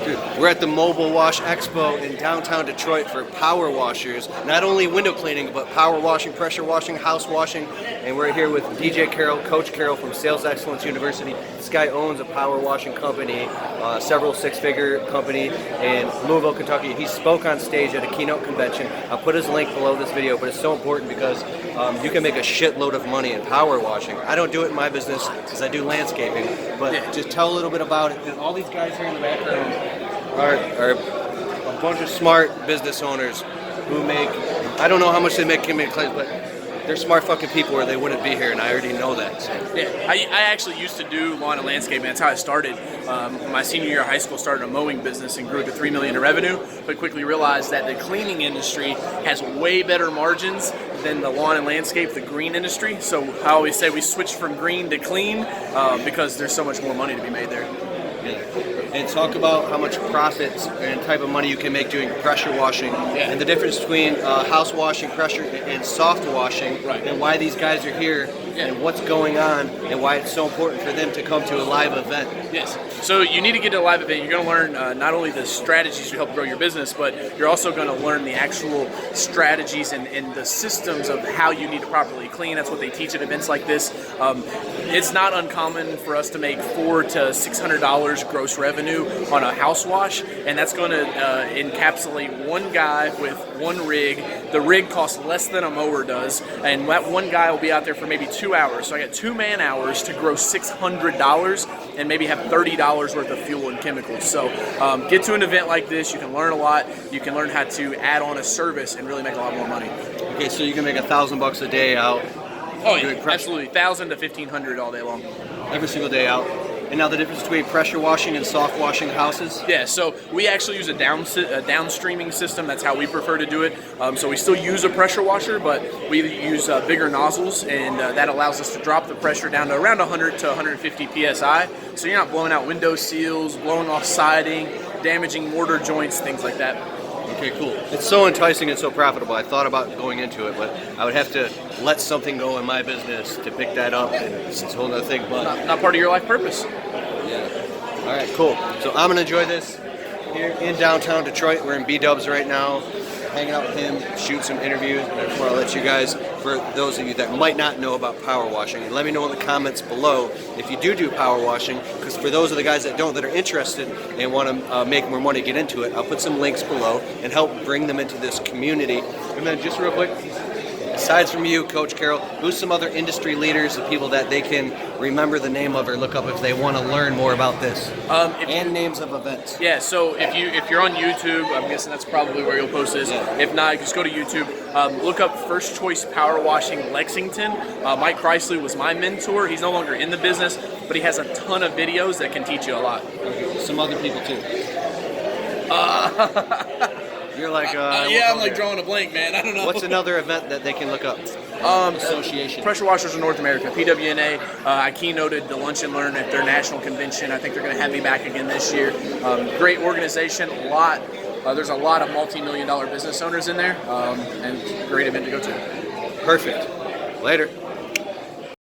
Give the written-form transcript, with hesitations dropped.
Dude, we're at the Mobile Wash Expo in downtown Detroit for power washers. Not only window cleaning, but power washing, pressure washing, house washing. And we're here with DJ Carroll, Coach Carroll from Sales Excellence University. This guy owns a power washing company, several six-figure company in Louisville, Kentucky. He spoke on stage at a keynote convention. I'll put his link below this video, but it's so important because you can make a shitload of money in power washing. I don't do it in my business because I do landscaping, but just tell a little bit about it. And all these guys here in the background are a bunch of smart business owners who make, I don't know how much they make in claims, but they're smart fucking people or they wouldn't be here, and I already know that. So. Yeah, I actually used to do lawn and landscaping. That's how I started. My senior year of high school, started a mowing business and grew to $3 million in revenue, but quickly realized that the cleaning industry has way better margins than the lawn and landscape, the green industry. So I always say we switched from green to clean because there's so much more money to be made there. And talk about how much profits and type of money you can make doing pressure washing, and the difference between house washing, pressure, and soft washing, and why these guys are here, and what's going on, and why it's so important for them to come to a live event. Yes. So you need to get to a live event. You're going to learn not only the strategies to help grow your business, but you're also going to learn the actual strategies and the systems of how you need to properly clean. That's what they teach at events like this. It's not uncommon for us to make $400 to $600 gross revenue on a house wash, and that's going to encapsulate one guy with one rig. The rig costs less than a mower does, and that one guy will be out there for maybe 2 hours. So I got 2 man hours to grow $600 and maybe have $30 worth of fuel and chemicals. So get to an event like this. You can learn a lot. You can learn how to add on a service and really make a lot more money. Okay, so you can make $1,000 a day out. Oh yeah, absolutely, $1,000 to $1,500 all day long. Every single day out. And now the difference between pressure washing and soft washing houses? Yeah, so we actually use a downstreaming system. That's how we prefer to do it. So we still use a pressure washer, but we use bigger nozzles, and that allows us to drop the pressure down to around 100 to 150 PSI. So you're not blowing out window seals, blowing off siding, damaging mortar joints, things like that. Okay, cool. It's so enticing and so profitable. I thought about going into it, but I would have to let something go in my business to pick that up, and it's a whole other thing. But not part of your life purpose. Yeah. All right, cool. So I'm gonna enjoy this here in downtown Detroit. We're in B-Dubs right now, hanging out with him, shoot some interviews. And I just want to let you guys, for those of you that might not know about power washing, let me know in the comments below if you do power washing, because for those of the guys that don't, that are interested and want to make more money, get into it, I'll put some links below and help bring them into this community. And then just real quick, aside from you, Coach Carroll, who's some other industry leaders, the people that they can remember the name of or look up if they want to learn more about this? And names of events. Yeah, so if you're on YouTube, I'm guessing that's probably where you'll post this. Yeah. If not, just go to YouTube. Look up First Choice Power Washing Lexington. Mike Chrysley was my mentor. He's no longer in the business, but he has a ton of videos that can teach you a lot. Some other people too. You're like, yeah, I'm like drawing a blank, man. I don't know. What's another event that they can look up? Association. Pressure Washers of North America, PWNA. I keynoted the Lunch and Learn at their national convention. I think they're going to have me back again this year. Great organization, there's a lot of multi-million-dollar business owners in there, and great event to go to. Perfect. Later.